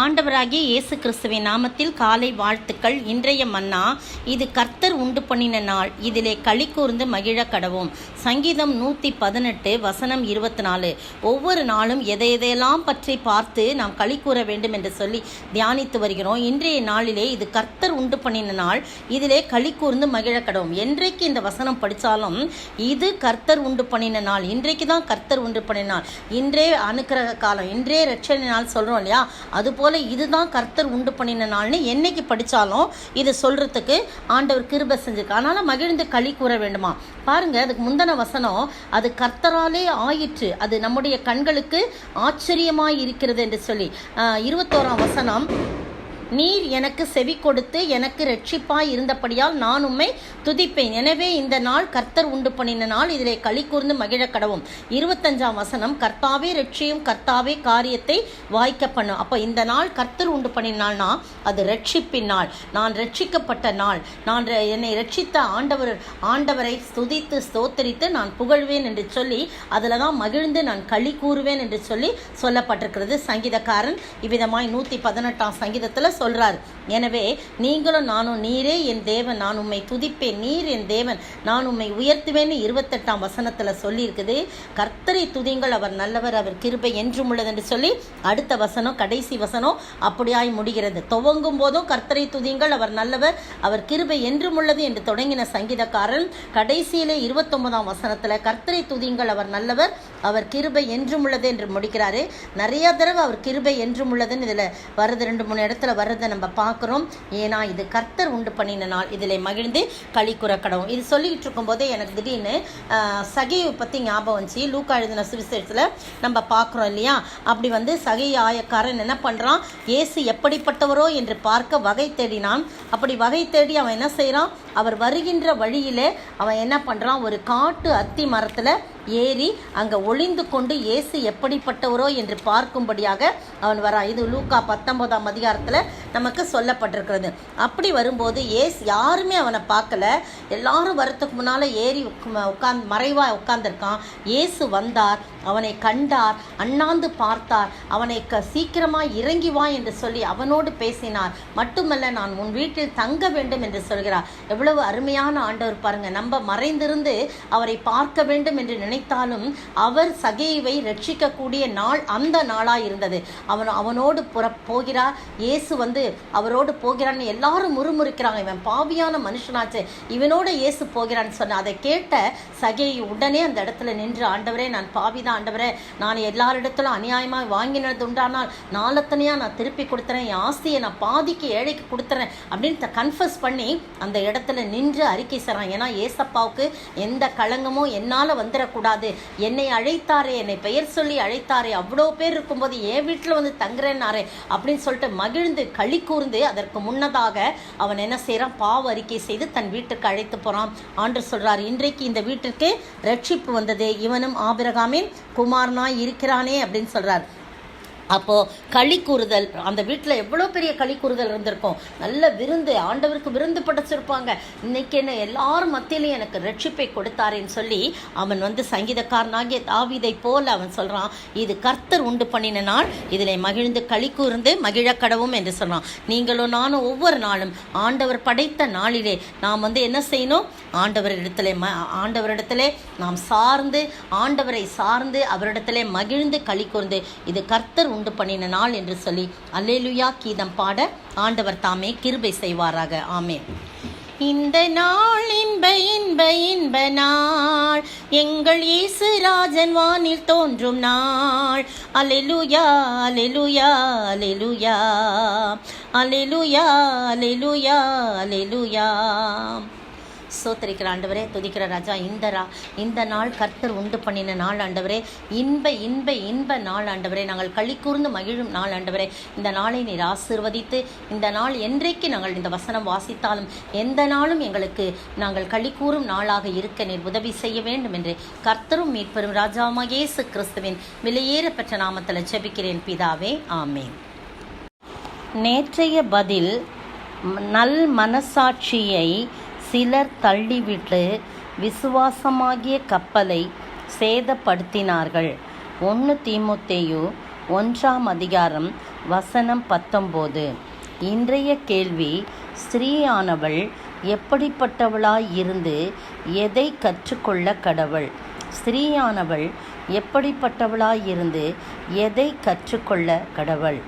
ஆண்டவராகிய இயேசு கிறிஸ்துவின் நாமத்தில் காலை வாழ்த்துக்கள். இன்றைய மன்னா, இது கர்த்தர் உண்டு பண்ணின நாள், இதிலே களி கூர்ந்து மகிழ கடவோம். சங்கீதம் 118 வசனம் 24. ஒவ்வொரு நாளும் எதையெல்லாம் பற்றி பார்த்து நாம் களி கூற வேண்டும் என்று சொல்லி தியானித்து வருகிறோம். இன்றைய நாளிலே இது கர்த்தர் உண்டு பண்ணின நாள், இதிலே களி கூர்ந்து மகிழ கடவோம். என்றைக்கு இந்த வசனம் படித்தாலும் இது கர்த்தர் உண்டு பண்ணின நாள், இன்றைக்கு தான் கர்த்தர் உண்டு பண்ணின நாள், இன்றே அனுக்கிரக காலம், இன்றே ரட்சணை நாள் சொல்கிறோம் இல்லையா? அதுபோல் இதுதான் கர்த்தர் உண்டு பண்ணின நாள்னு என்னைக்கு படித்தாலும் இதை சொல்கிறதுக்கு ஆண்டவர் கிருபை செஞ்சிருக்கு. அதனால் மகிழ்ந்து களி கூற வேண்டுமா? பாருங்கள், அதுக்கு முந்தின வசனம், அது கர்த்தராலே ஆயிற்று, அது நம்முடைய கண்களுக்கு ஆச்சரியமாய் இருக்கிறது என்று சொல்லி 21ஆம் வசனம், நீர் எனக்கு செவி கொடுத்து எனக்கு ரட்சிப்பாய் இருந்தபடியால் நான் உம்மை துதிப்பேன். எனவே இந்த நாள் கர்த்தர் உண்டு பண்ணின நாள், இதிலே களி கூர்ந்து மகிழ கடவும். 25ஆம் வசனம், கர்த்தாவே ரட்சியும், கர்த்தாவே காரியத்தை வாய்க்க பண்ணும். அப்போ இந்த நாள் கர்த்தர் உண்டு பண்ணின நாள்னா அது ரட்சிப்பின் நாள், நான் ரட்சிக்கப்பட்ட நாள், நான் என்னை ரட்சித்த ஆண்டவரை துதித்து ஸ்தோத்தரித்து நான் புகழ்வேன் என்று சொல்லி அதில் தான் மகிழ்ந்து நான் களி கூறுவேன் என்று சொல்லி சொல்லப்பட்டிருக்கிறது. சங்கீதக்காரன் இவ்விதமாய் 118ஆம் சங்கீதத்தில் சொல்றார். எனவே நீங்களும் நானும், நீரே என் தேவன், நான் உம்மை துதிப்பேன், நீர் என் தேவன், நான் உம்மை உயர்த்துவேன்னு 28ஆம் வசனத்துல சொல்லி இருக்குது. கர்த்தரை துதிங்கள், அவர் நல்லவர், அவர் கிருபை என்றும் உள்ளது என்று சொல்லி அடுத்த வசனம், கடைசி வசனம் அப்படியாய் முடிகிறது. துவங்கும் போதும் கர்த்தரை துதிங்கள், அவர் நல்லவர், அவர் கிருபை என்றும் உள்ளது என்று தொடங்கின சங்கீதக்காரன் கடைசியிலே 29ஆம் வசனத்துல கர்த்தரை துதிங்கள், அவர் நல்லவர், அவர் கிருபை என்றும் உள்ளது என்று முடிக்கிறாரு. நிறைய தடவை அவர் கிருபை என்றும் உள்ளதுன்னு இதுல வருது, 2-3 இடத்துல வரதை நம்ம பார்க்குறோம். ஏன்னா இது கர்த்தர் உண்டு பண்ணின நாள், இதில் மகிழ்ந்து களி கூற கடவும். இது சொல்லிக்கிட்டு இருக்கும்போதே எனக்கு திடீர்னு சகையை பற்றி ஞாபகம் வந்துச்சு. லூக்கா எழுதின சுவிசேஷத்தில் நம்ம பார்க்குறோம் இல்லையா? அப்படி சகை ஆயக்காரன் என்ன பண்ணுறான், இயேசு எப்படிப்பட்டவரோ என்று பார்க்க வகை தேடினான். அப்படி வகை தேடி அவன் என்ன செய்கிறான், அவர் வருகின்ற வழியிலே அவன் என்ன பண்ணுறான், ஒரு காட்டு அத்தி மரத்தில் ஏறி அங்கே ஒளிந்து கொண்டு இயேசு எப்படிப்பட்டவரோ என்று பார்க்கும்படியாக அவன் வரான். இது லூக்கா 19ஆம் அதிகாரத்தில் நமக்கு சொல்லப்பட்டிருக்கிறது. அப்படி வரும்போது யாருமே அவனை பார்க்கல, எல்லாரும் வரத்துக்கு முன்னால் ஏறி மறைவாக உட்கார்ந்துருக்கான். இயேசு வந்தார், அவனை கண்டார், அண்ணாந்து பார்த்தார், அவனை சீக்கிரமாக இறங்கி வா என்று சொல்லி அவனோடு பேசினார். மட்டுமல்ல, நான் உன் வீட்டில் தங்க வேண்டும் என்று சொல்கிறார். எவ்வளவு அருமையான ஆண்டவர் பாருங்க. நம்ம மறைந்திருந்து அவரை பார்க்க வேண்டும் என்று நினைத்தாலும் அவர் சகேயுவை ரட்சிக்கக்கூடிய நாள் அந்த நாளாக இருந்தது. அவனோடு போகிறார், இயேசு அவரோடு போகிறான்னு எல்லாரும் முறுமுறுக்கிறாங்க. இவன் பாவியான மனுஷனாச்சு, இவனோட இயேசு போகிறான்னு சொன்ன அதை கேட்ட சகேயு உடனே அந்த இடத்துல நின்று, ஆண்டவரே நான் பாவிதான் ஆண்டவரே, நான் எல்லாரிடத்திலும் அநியாயமாக வாங்கினது உண்டானால் நாளத்தனையாக நான் திருப்பி கொடுத்துறேன், என் ஆஸ்தியை நான் பாதிக்கு ஏழைக்கு கொடுத்துறேன் அப்படின்னு கன்ஃபஸ் பண்ணி அந்த இடத்துல நின்று அறிக்கை செய்கிறான். ஏன்னா ஏசப்பாவுக்கு எந்த களங்கமும் என்னால் வந்துடக்கூடாது, என்னை அழைத்தாரே, என்னை பெயர் சொல்லி அழைத்தாரே, அவ்வளோ பேர் இருக்கும்போது என் வீட்டில் தங்குறேன்னாரே அப்படின்னு சொல்லிட்டு மகிழ்ந்து களி கூர்ந்து அதற்கு முன்னதாக அவன் என்ன செய்கிறான், பாவ அறிக்கை செய்து தன் வீட்டுக்கு அழைத்து போகிறான். ஆண்டவர் சொல்கிறார், இன்றைக்கு இந்த வீட்டிற்கு ரட்சிப்பு வந்தது, இவனும் ஆபிரகாமின் குமாரனாய் இருக்கிறானே அப்படின்னு சொல்கிறார். அப்போது களி கூறுதல், அந்த வீட்டில் எவ்வளோ பெரிய களி கூறுதல் இருந்திருக்கும், நல்ல விருந்து, ஆண்டவருக்கு விருந்து படைச்சிருப்பாங்க. இன்னைக்கு என்ன எல்லாரும் மத்தியிலையும் எனக்கு ரட்சிப்பை கொடுத்தாரேன்னு சொல்லி அவன் சங்கீதக்காரனாகிய தாவீதை போல் அவன் சொல்கிறான், இது கர்த்தர் உண்டு பண்ணின நாள், இதில் மகிழ்ந்து களி கூர்ந்து மகிழ கடவும் என்று சொல்கிறான். நீங்களும் நானும் ஒவ்வொரு நாளும் ஆண்டவர் படைத்த நாளிலே நாம் என்ன செய்யணும், ஆண்டவரிடத்திலே நாம் சார்ந்து, ஆண்டவரை சார்ந்து அவரிடத்திலே மகிழ்ந்து களி கூர்ந்து இது கர்த்தர் உண்டு பண்ணின நாள் என்று சொல்லி அல்லேலூயா கீதம் பாட ஆண்டவர் தாமே கிருபை செய்வாராக. ஆமென். இந்த நாள் இன்ப இன்ப இன்ப நாள், எங்கள் இயேசு ராஜன் வானில் தோன்றும் நாள். அல்லேலூயா அல்லேலூயா அல்லேலூயா அல்லேலூயா அல்லேலூயா அல்லேலூயா. சோத்தரிக்கிற ஆண்டவரே, துதிக்கிற ராஜா, இந்த நாள் கர்த்தர் உண்டு பண்ணின நாள் ஆண்டவரே, இன்ப இன்ப இன்ப நாள் ஆண்டவரே, நாங்கள் களி கூர்ந்து மகிழும் நாள் ஆண்டவரே. இந்த நாளை நீர் ஆசீர்வதித்து, இந்த நாள் என்றைக்கு நாங்கள் இந்த வசனம் வாசித்தாலும் எந்த நாளும் எங்களுக்கு நாங்கள் களி கூறும் நாளாக இருக்க நீர் உதவி செய்ய வேண்டும் என்று கர்த்தரும் மீட்பெரும் ராஜாவாகிய இயேசு கிறிஸ்துவின் விலையேற பெற்ற நாமத்தில் ஜெபிக்கிறேன் பிதாவே, ஆமென். நேற்றைய பதில், நல் மனசாட்சியை சிலர் தள்ளிவிட்டு விசுவாசமாகிய கப்பலை சேதப்படுத்தினார்கள். 1 தீமோத்தேயு 1ஆம் அதிகாரம் வசனம் 19. இன்றைய கேள்வி, ஸ்திரீயானவள் எப்படிப்பட்டவளாய் இருந்து எதை கற்றுக்கொள்ள கடவள்? ஸ்திரீயானவள் எப்படிப்பட்டவளாய் இருந்து எதை கற்றுக்கொள்ள கடவள்?